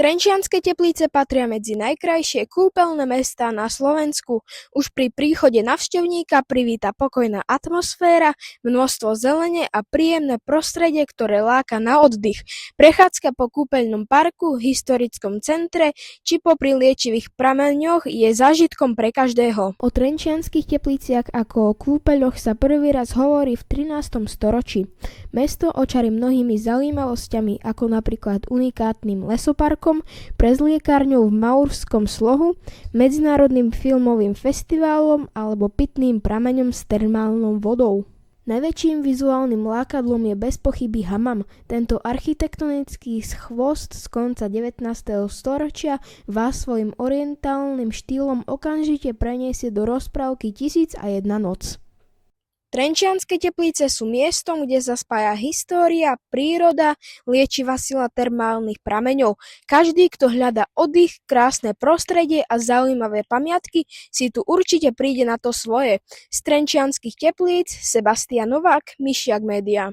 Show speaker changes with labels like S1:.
S1: Trenčianske Teplice patria medzi najkrajšie kúpeľné mestá na Slovensku. Už pri príchode navštevníka privíta pokojná atmosféra, množstvo zelene a príjemné prostredie, ktoré láka na oddych. Prechádzka po kúpeľnom parku, historickom centre či popri liečivých prameňoch je zážitkom pre každého. O Trenčianskych Tepliciach ako o kúpeľoch sa prvý raz hovorí v 13. storočí. Mesto očarí mnohými zaujímavosťami, ako napríklad unikátnym lesoparkom, prezliekárňou v Maurskom slohu, medzinárodným filmovým festiválom alebo pitným prameňom s termálnou vodou. Najväčším vizuálnym lákadlom je bez pochyby hamam. Tento architektonický chvost z konca 19. storočia vás svojim orientálnym štýlom okamžite preniesie do rozprávky 1001 noc. Trenčianske Teplice sú miestom, kde sa spája história, príroda, liečivá sila termálnych prameňov. Každý, kto hľadá oddych, krásne prostredie a zaujímavé pamiatky, si tu určite príde na to svoje. Z Trenčianskych Teplíc Sebastian Novák, Myšiak Media.